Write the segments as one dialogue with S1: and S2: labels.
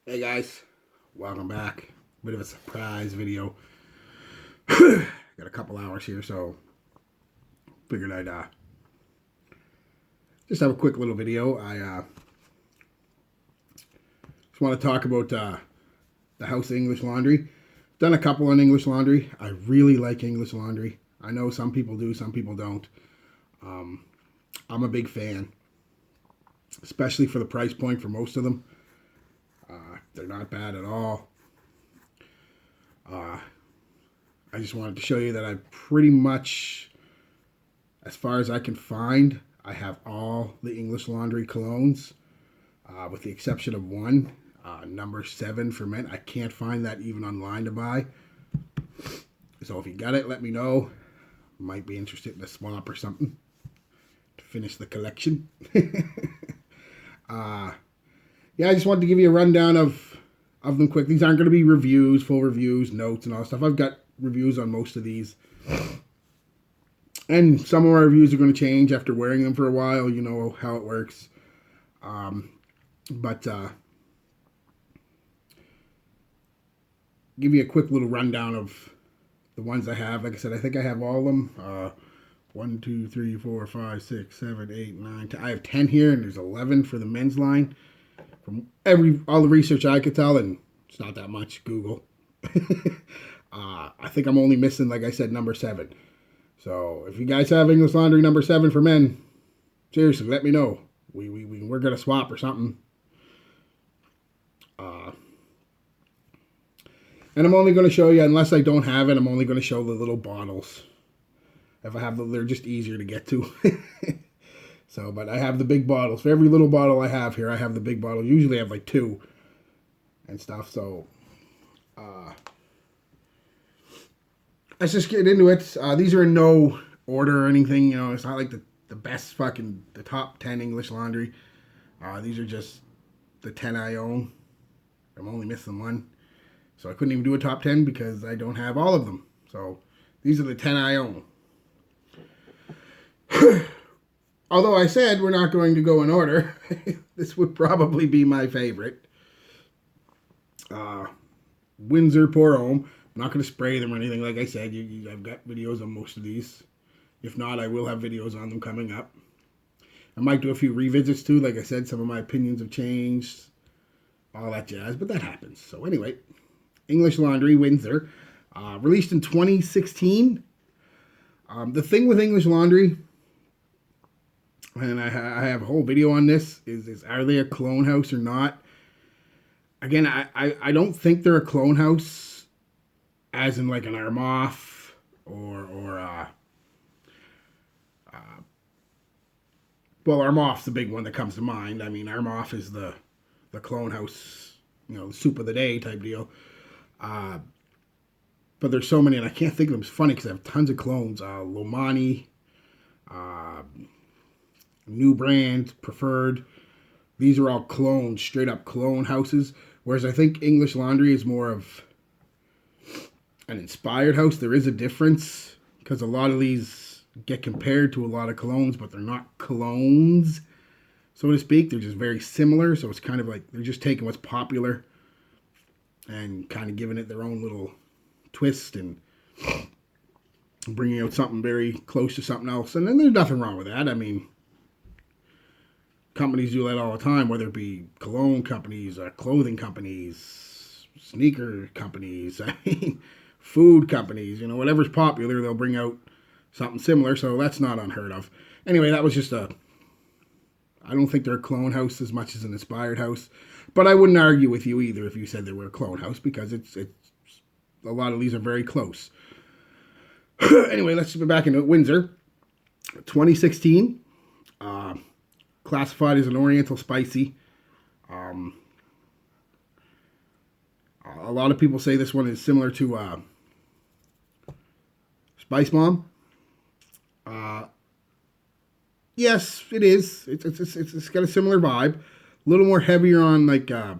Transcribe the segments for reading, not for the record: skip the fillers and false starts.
S1: Hey guys, welcome back. Bit of a surprise video. Got a couple hours here, so figured I'd just have a quick little video. I just want to talk about the House of English Laundry. Done a couple on English Laundry. I really like English Laundry. I know some people do, some people don't. I'm a big fan, especially for the price point for most of them. They're not bad at all. I just wanted to show you that I pretty much, as far as I can find, I have all the English Laundry colognes, with the exception of one, number 7 for men. I can't find that even online to buy. So if you got it, let me know. Might be interested in a swap or something to finish the collection. Yeah, I just wanted to give you a rundown of them quick. These aren't going to be reviews, full reviews, notes, and all that stuff. I've got reviews on most of these. And some of my reviews are going to change after wearing them for a while. You know how it works. But give you a quick little rundown of the ones I have. Like I said, I think I have all of them. 1, 2, 3, 4, 5, 6, 7, 8, 9, 10. I have 10 here, and there's 11 for the men's line. From all the research I could tell, and it's not that much, Google. I think I'm only missing, like I said, number 7. So if you guys have English Laundry number 7 for men, seriously, let me know. We're gonna swap or something. And I'm only going to show you, unless I don't have it, I'm only going to show the little bottles. If I have them, they're just easier to get to. So, but I have the big bottles. For every little bottle I have here, I have the big bottle. Usually I have like 2 and stuff. So, let's just get into it. These are in no order or anything. You know, it's not like the best fucking, the top 10 English Laundry. These are just the 10 I own. I'm only missing one. So I couldn't even do a top 10 because I don't have all of them. So these are the 10 I own. Although I said we're not going to go in order, this would probably be my favorite. Windsor Pour Homme. I'm not going to spray them or anything. Like I said, I've got videos on most of these. If not, I will have videos on them coming up. I might do a few revisits too. Like I said, some of my opinions have changed. All that jazz, but that happens. So anyway, English Laundry, Windsor. Released in 2016. The thing with English Laundry, and I have a whole video on this, is are they a clone house or not? Again, I don't think they're a clone house, as in like an Armoff or well, Armoff's the big one that comes to mind. I mean, Armoff is the clone house, you know, the soup of the day type deal. But there's so many, and I can't think of them. It's funny because I have tons of clones. Lomani, New Brand, Preferred. These are all clones, straight up clone houses. Whereas I think English Laundry is more of an inspired house. There is a difference because a lot of these get compared to a lot of colognes, but they're not colognes, so to speak. They're just very similar. So it's kind of like they're just taking what's popular and kind of giving it their own little twist and bringing out something very close to something else. And then there's nothing wrong with that. I mean, companies do that all the time, whether it be cologne companies, clothing companies, sneaker companies, I mean, food companies, you know, whatever's popular, they'll bring out something similar. So that's not unheard of. Anyway, that was just I don't think they're a clone house as much as an inspired house. But I wouldn't argue with you either if you said they were a clone house, because it's a lot of these are very close. Anyway, let's get back into it. Windsor, 2016. Classified as an Oriental Spicy. A lot of people say this one is similar to Spice Bomb. Yes, it is. It's got a similar vibe. A little more heavier on like a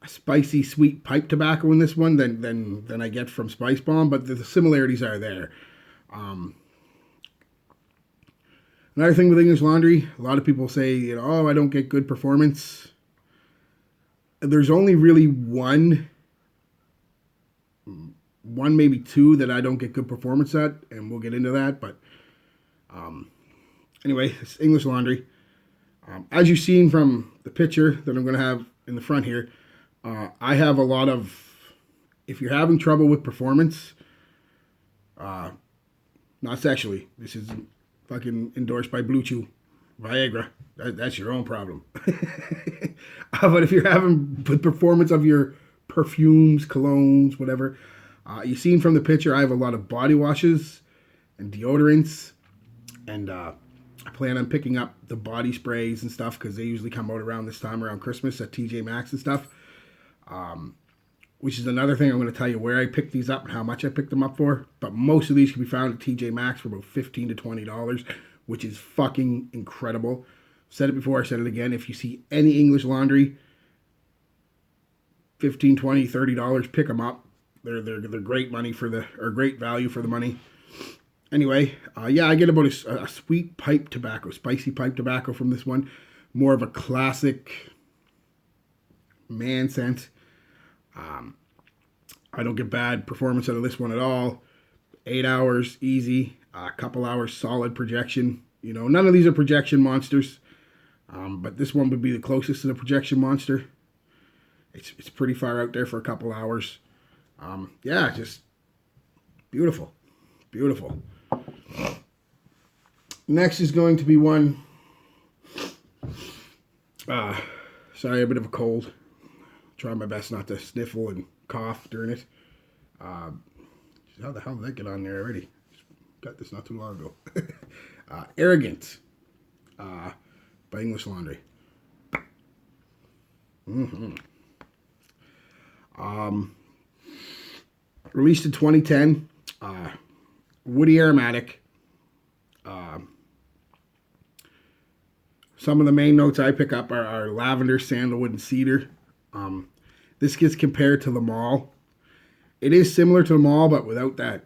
S1: spicy, sweet pipe tobacco in this one than I get from Spice Bomb, but the similarities are there. Another thing with English Laundry, a lot of people say, oh, I don't get good performance. There's only really one, maybe two that I don't get good performance at, and we'll get into that. But anyway, it's English Laundry. As you've seen from the picture that I'm going to have in the front here, I have a lot of, if you're having trouble with performance, not sexually, this is fucking endorsed by Blue Chew, Viagra, that's your own problem. But if you're having with performance of your perfumes, colognes, whatever, you've seen from the picture, I have a lot of body washes and deodorants, and I plan on picking up the body sprays and stuff because they usually come out around this time, around Christmas at TJ Maxx and stuff. Which is another thing I'm going to tell you where I picked these up and how much I picked them up for. But most of these can be found at TJ Maxx for about $15 to $20, which is fucking incredible. Said it before, I said it again. If you see any English Laundry, $15, $20, $30, pick them up. They're great money great value for the money. Anyway, yeah, I get about a sweet pipe tobacco, spicy pipe tobacco from this one. More of a classic man scent. I don't get bad performance out of this one at all. 8 hours, easy. A couple hours, solid projection. None of these are projection monsters. But this one would be the closest to the projection monster. It's pretty far out there for a couple hours. Yeah, just beautiful. Beautiful. Next is going to be one. Sorry, a bit of a cold. Try my best not to sniffle and cough during it. How the hell did that get on there already? Got this not too long ago. Arrogant by English Laundry. Released in 2010. Woody aromatic. Some of the main notes I pick up are lavender, sandalwood, and cedar. This gets compared to the Mall. It is similar to the Mall, but without that,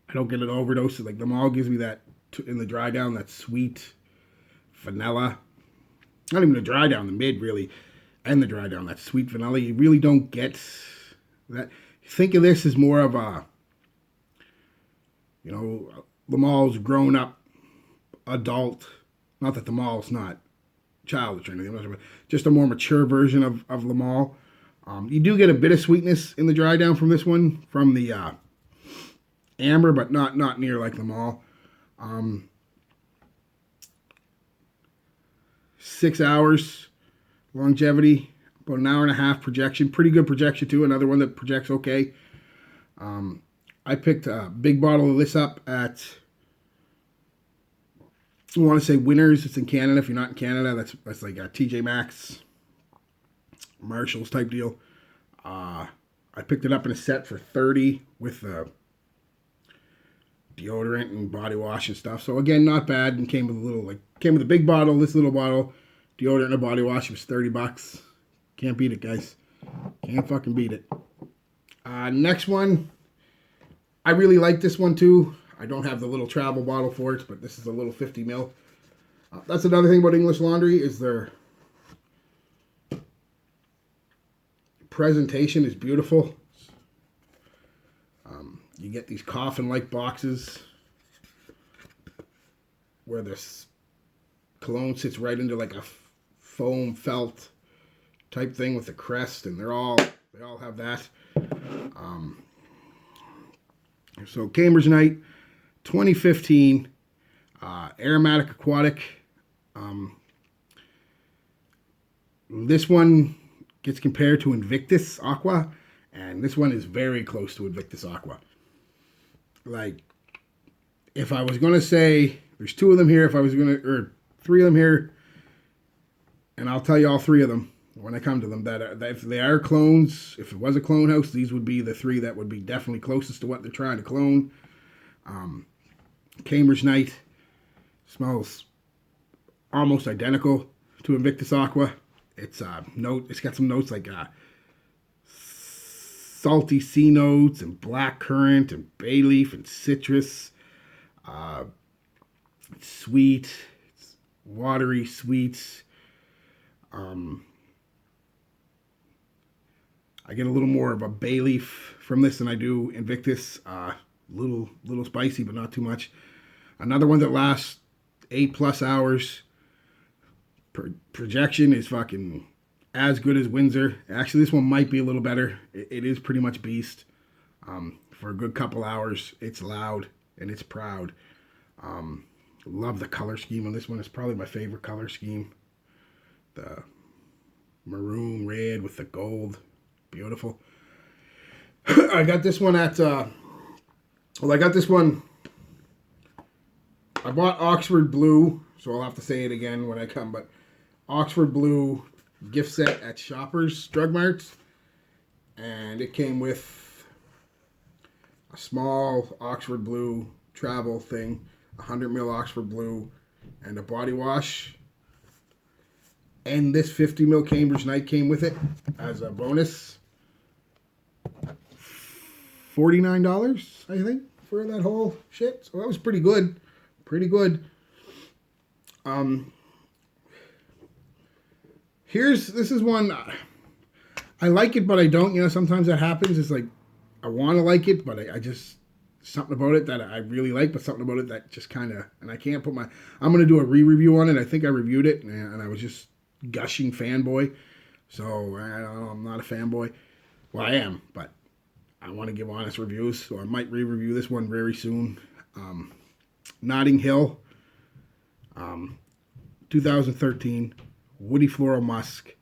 S1: I don't get an overdose. Like the Mall gives me that in the dry down, that sweet vanilla. Not even the dry down, the mid really, and the dry down, that sweet vanilla. You really don't get that. Think of this as more of a, the Mall's grown up adult. Not that the Mall's not childish or anything, but just a more mature version of Le Male. You do get a bit of sweetness in the dry down from this one, from the amber, but not near like Le Male. 6 hours longevity, about an hour and a half projection. Pretty good projection too. Another one that projects okay. I picked a big bottle of this up at, I want to say Winners. It's in Canada. If you're not in Canada, that's like a TJ Maxx, Marshalls type deal. I picked it up in a set for $30 with deodorant and body wash and stuff. So again, not bad. And came with a big bottle. This little bottle, deodorant and a body wash was $30. Can't beat it, guys. Can't fucking beat it. Next one, I really like this one too. I don't have the little travel bottle for it, but this is a little 50 ml. That's another thing about English Laundry is their presentation is beautiful. You get these coffin-like boxes where this cologne sits right into like a foam felt type thing with the crest, and they all have that. So Cambridge Night 2015, aromatic aquatic. This one gets compared to Invictus Aqua, and this one is very close to Invictus Aqua. Like, if I was going to say, there's two of them here, or three of them here, and I'll tell you all three of them when I come to them, that if they are clones, if it was a clone house, these would be the three that would be definitely closest to what they're trying to clone. Cambridge Night smells almost identical to Invictus Aqua. It's got some notes like salty sea notes and black currant and bay leaf and citrus. It's sweet. It's watery, sweet. Um, I get a little more of a bay leaf from this than I do Invictus. Little spicy, but not too much. Another one that lasts 8+ hours. Projection is fucking as good as Windsor. Actually, this one might be a little better. It is pretty much beast. For a good couple hours, it's loud and it's proud. Love the color scheme on this one. It's probably my favorite color scheme. The maroon red with the gold. Beautiful. I got this one at, I got this one. I bought Oxford Blue, so I'll have to say it again when I come, but Oxford Blue gift set at Shoppers Drug Marts. And it came with a small Oxford Blue travel thing, 100 ml Oxford Blue, and a body wash. And this 50 ml Cambridge Night came with it as a bonus. $49, I think, for that whole shit. So that was pretty good. Pretty good. This is one, I like it, but I don't. You know, sometimes that happens. It's like, I want to like it, but I just, something about it that I really like, but something about it that just kind of, and I can't put I'm going to do a re-review on it. I think I reviewed it, and I was just gushing fanboy. So, I'm not a fanboy. Well, I am, but I want to give honest reviews, so I might re-review this one very soon. Notting Hill, 2013, Woody Floral Musk.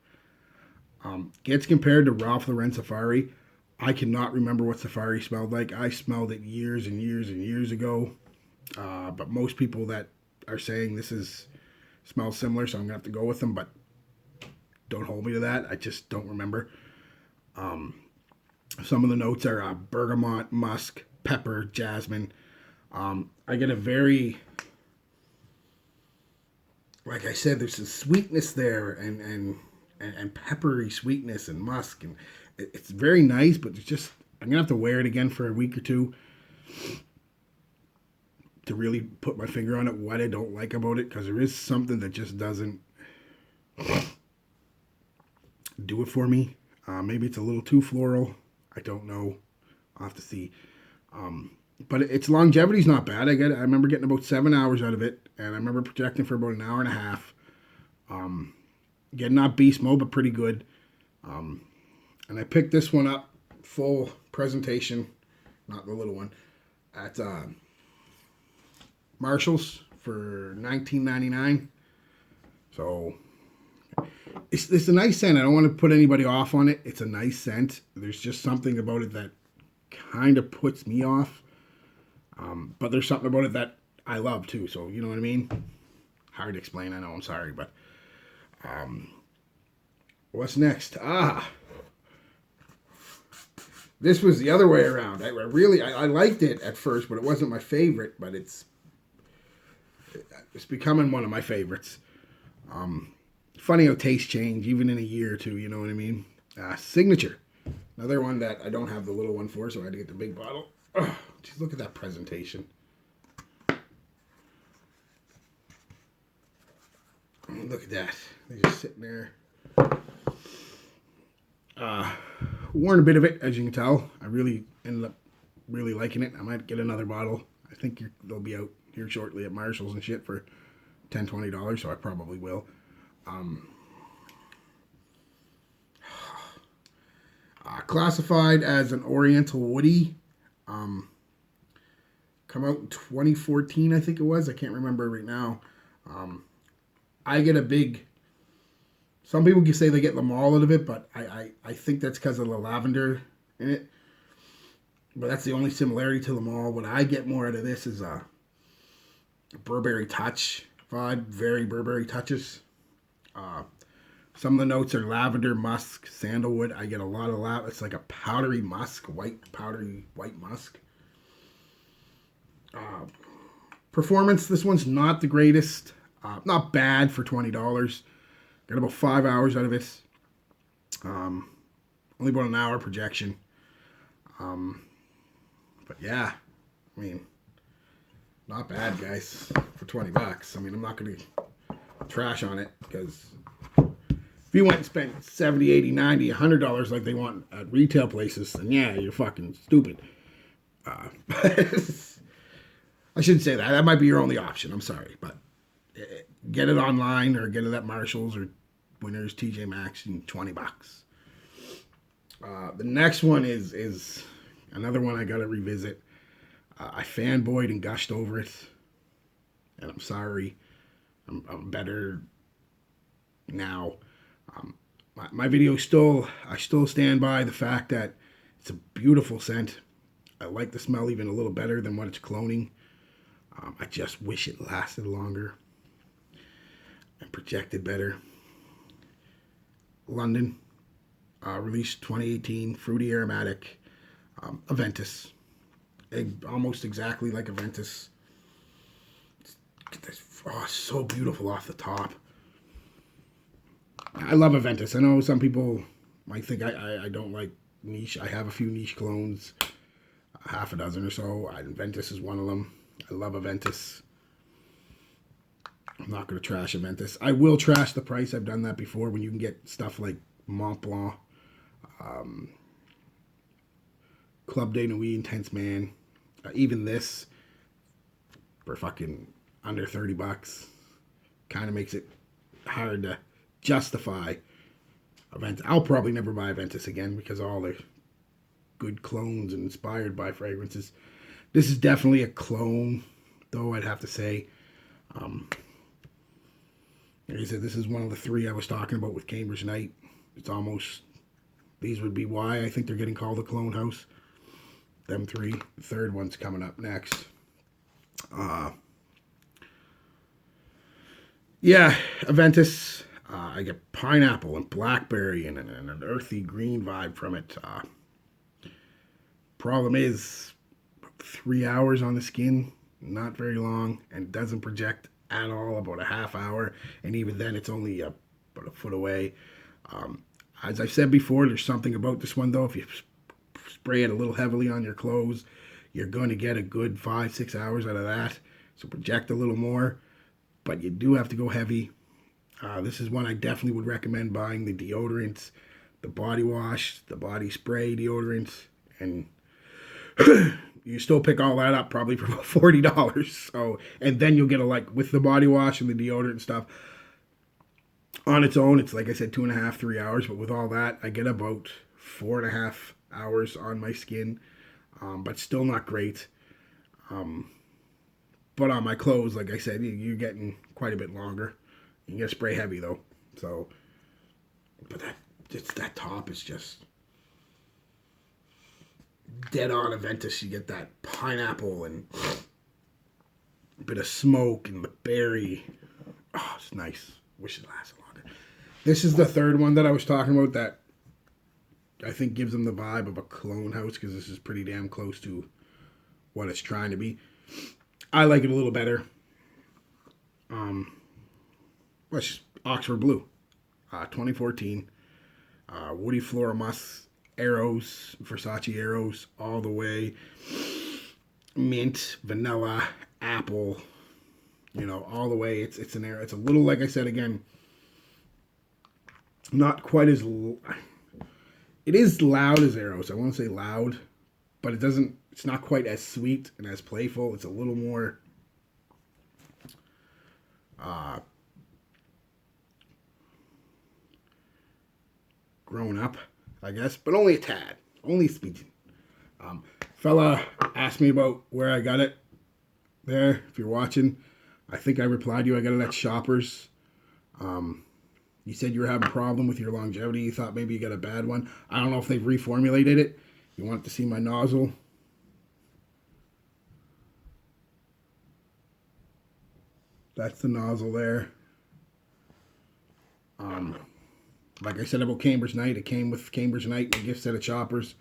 S1: Gets compared to Ralph Lauren Safari. I cannot remember what Safari smelled like. I smelled it years and years and years ago. But most people that are saying smells similar, so I'm going to have to go with them, but don't hold me to that. I just don't remember. Some of the notes are bergamot, musk, pepper, jasmine. I get a very, like I said, there's a sweetness there and peppery sweetness and musk, and it's very nice, but it's just, I'm going to have to wear it again for a week or two to really put my finger on it, what I don't like about it, because there is something that just doesn't do it for me. Maybe it's a little too floral. I don't know. I'll have to see. But its longevity's not bad. I remember getting about 7 hours out of it, and I remember projecting for about an hour and a half. Again, not beast mode, but pretty good. And I picked this one up, full presentation, not the little one, at Marshall's for $19.99. So it's a nice scent. I don't want to put anybody off on it. It's a nice scent. There's just something about it that kind of puts me off. But there's something about it that I love too. So, you know what I mean? Hard to explain, I know, I'm sorry. But what's next? This was the other way around. I liked it at first, but it wasn't my favorite. But it's becoming one of my favorites. Funny how tastes change, even in a year or two, you know what I mean? Signature. Another one that I don't have the little one for, so I had to get the big bottle. Just look at that presentation. Look at that. They're just sitting there. Worn a bit of it, as you can tell. I really ended up really liking it. I might get another bottle. I think they'll be out here shortly at Marshall's and shit for $10, $20, so I probably will. Classified as an Oriental Woody. Come out in 2014, I think it was. I can't remember right now. I get a big... Some people can say they get Lamal out of it, but I think that's because of the lavender in it. But that's the only similarity to Lamal. What I get more out of this is a Burberry touch vibe. Very Burberry touches. Some of the notes are lavender, musk, sandalwood. I get a lot of it's like a powdery musk, powdery white musk. Performance, this one's not the greatest. Not bad for $20. Got about 5 hours out of it. Only about an hour projection. But yeah, I mean, Not bad, guys, for 20 bucks. I mean, I'm not going to trash on it because if you went and spent 70, 80, 90, $100 like they want at retail places, then yeah, you're fucking stupid. I shouldn't say that. That might be your only option. I'm sorry, but get it online or get it at Marshalls or Winners, TJ Maxx, and 20 bucks. The next one is another one I got to revisit. I fanboyed and gushed over it, and I'm sorry. I'm better now. My video I still stand by the fact that it's a beautiful scent. I like the smell even a little better than what it's cloning. I just wish it lasted longer and projected better. London, released 2018, fruity aromatic, Aventis. Almost exactly like Aventis. Oh, so beautiful off the top. I love Aventis. I know some people might think I don't like niche. I have a few niche clones, half a dozen or so. Aventis is one of them. I love Aventis. I'm not going to trash Aventis. I will trash the price. I've done that before when you can get stuff like Mont Blanc, Club de Nuit, Intense Man, even this for fucking under 30 bucks. Kind of makes it hard to justify Aventis. I'll probably never buy Aventis again because of all the good clones inspired by fragrances. This is definitely a clone, though, I'd have to say. Like I said, this is one of the three I was talking about with Cambridge Night. It's almost, these would be why I think they're getting called the Clone House. Them three. The third one's coming up next. Yeah, Aventis. I get pineapple and blackberry and an earthy green vibe from it. Problem is, 3 hours on the skin, not very long, and doesn't project at all, about a half hour, and even then it's only about a foot away. As I've said before, there's something about this one though. If you spray it a little heavily on your clothes, you're going to get a good 5-6 hours out of that, so project a little more, but you do have to go heavy. This is one I definitely would recommend buying: the deodorants, the body wash, the body spray deodorant, and you still pick all that up probably for about $40. So, and then you'll get with the body wash and the deodorant and stuff on its own, it's like I said, 2.5, 3 hours. But with all that, I get about 4.5 hours on my skin, but still not great. But on my clothes, like I said, you're getting quite a bit longer. You get spray heavy though. So, but that top is just dead on Aventis. You get that pineapple and a bit of smoke and the berry. Oh, it's nice. Wish it lasted longer. This is the third one that I was talking about that I think gives them the vibe of a clone house, because this is pretty damn close to what it's trying to be. I like it a little better. Oxford Blue, 2014. Woody Floral Musk. Arrows, Versace arrows, all the way. Mint, vanilla, apple, all the way. It's an arrow. It's a little, like I said again, not quite as. It is loud as arrows. I won't say loud, but it's not quite as sweet and as playful. It's a little more grown up, I guess, but only a tad, only speaking. Fella asked me about where I got it. There, if you're watching, I think I replied to you. I got it at Shoppers. You said you were having a problem with your longevity. You thought maybe you got a bad one. I don't know if they've reformulated it. You want to see my nozzle? That's the nozzle there. Like I said about Cambridge Night, it came with Cambridge Night and a gift set of Choppers,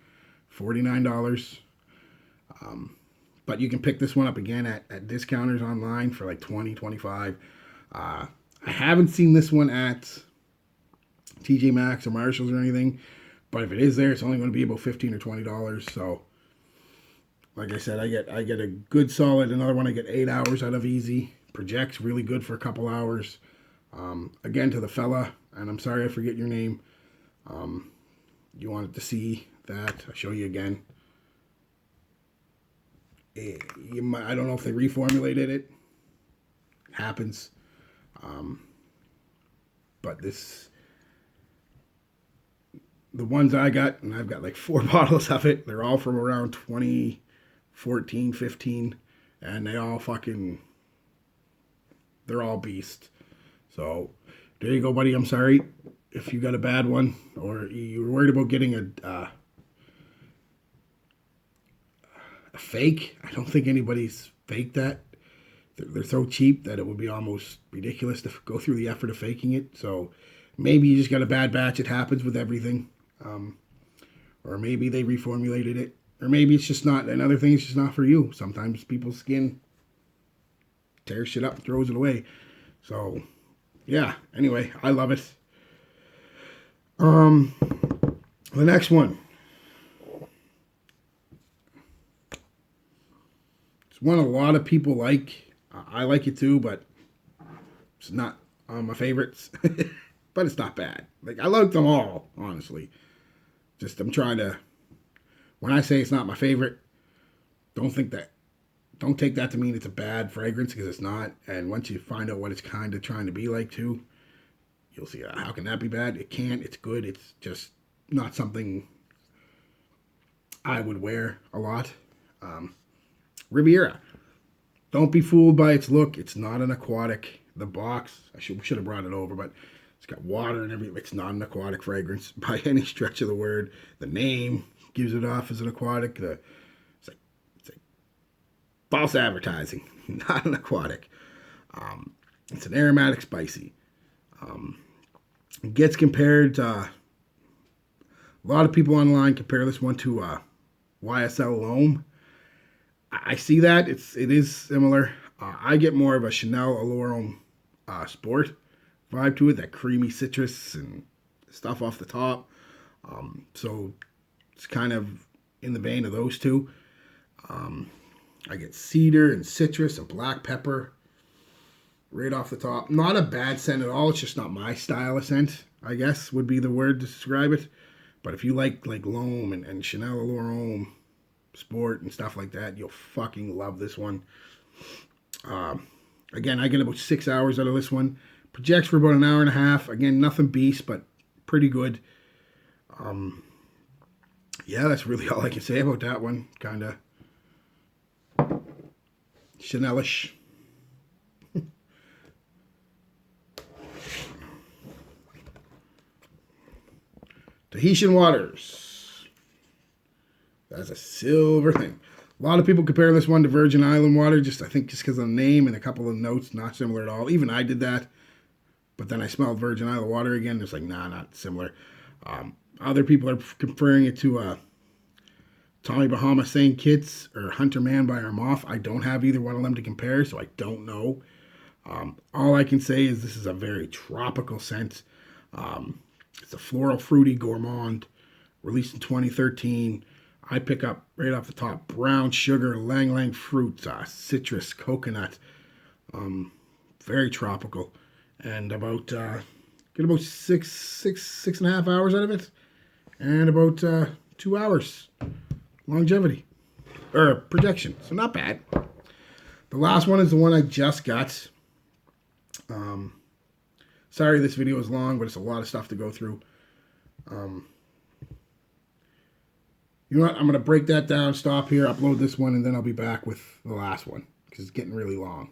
S1: $49. But you can pick this one up again at discounters online for like $20, $25. I haven't seen this one at TJ Maxx or Marshalls or anything, but if it is there, it's only going to be about $15 or $20. So Like I said, I get a good solid, another one I get 8 hours out of easy. Projects really good for a couple hours. Again, to the fella, and I'm sorry I forget your name. You wanted to see that. I'll show you again. I don't know if they reformulated it. Happens. But the ones I got, and I've got like 4 bottles of it, they're all from around 2014, 15, and they're all beast. So there you go, buddy. I'm sorry if you got a bad one, or you were worried about getting a fake. I don't think anybody's faked that. They're so cheap that it would be almost ridiculous to go through the effort of faking it. So maybe you just got a bad batch. It happens with everything. Or maybe they reformulated it. Or maybe it's just not, another thing, it's just not for you. Sometimes people's skin tears shit up and throws it away. So, yeah. Anyway, I love it. The next one. It's one a lot of people like. I like it too, but it's not my favorites. But it's not bad. Like, I like them all, honestly. Just, I'm trying to, when I say it's not my favorite, don't take that to mean it's a bad fragrance, because it's not. And once you find out what it's kind of trying to be like too, you'll see, how can that be bad? It can't. It's good. It's just not something I would wear a lot. Riviere. Don't be fooled by its look. It's not an aquatic. The box, we should have brought it over, but it's got water and everything. It's not an aquatic fragrance by any stretch of the word. The name gives it off as an aquatic. It's like false advertising. Not an aquatic. It's an aromatic spicy. It gets compared to, a lot of people online compare this one to YSL L'Homme. I see that. It is similar. I get more of a Chanel Allure Sport vibe to it, that creamy citrus and stuff off the top. So it's kind of in the vein of those two. I get cedar and citrus and black pepper right off the top. Not a bad scent at all. It's just not my style of scent, I guess would be the word to describe it. But if you like L'Homme and Chanel Allure Homme Sport and stuff like that, you'll fucking love this one. Again, I get about 6 hours out of this one. Projects for about an hour and a half. Again, nothing beast, but pretty good. Yeah, that's really all I can say about that one. Kind of Chanelish. Tahitian Waters. That's a silver thing. A lot of people compare this one to Virgin Island water, I think just because of the name and a couple of notes, not similar at all. Even I did that. But then I smelled Virgin Island water again. It's like, nah, not similar. Other people are comparing it to Tommy Bahama St. Kitts or Hunter Man by Armoff. I don't have either one of them to compare, so I don't know. All I can say is this is a very tropical scent. It's a floral, fruity gourmand, released in 2013. I pick up right off the top brown sugar, lang lang fruit, citrus, coconut. Very tropical, and get about six and a half hours out of it, and about 2 hours longevity or projection. So not bad. The last one is the one I just got. Sorry this video is long, but it's a lot of stuff to go through. You know what? I'm going to break that down, stop here, upload this one, and then I'll be back with the last one because it's getting really long.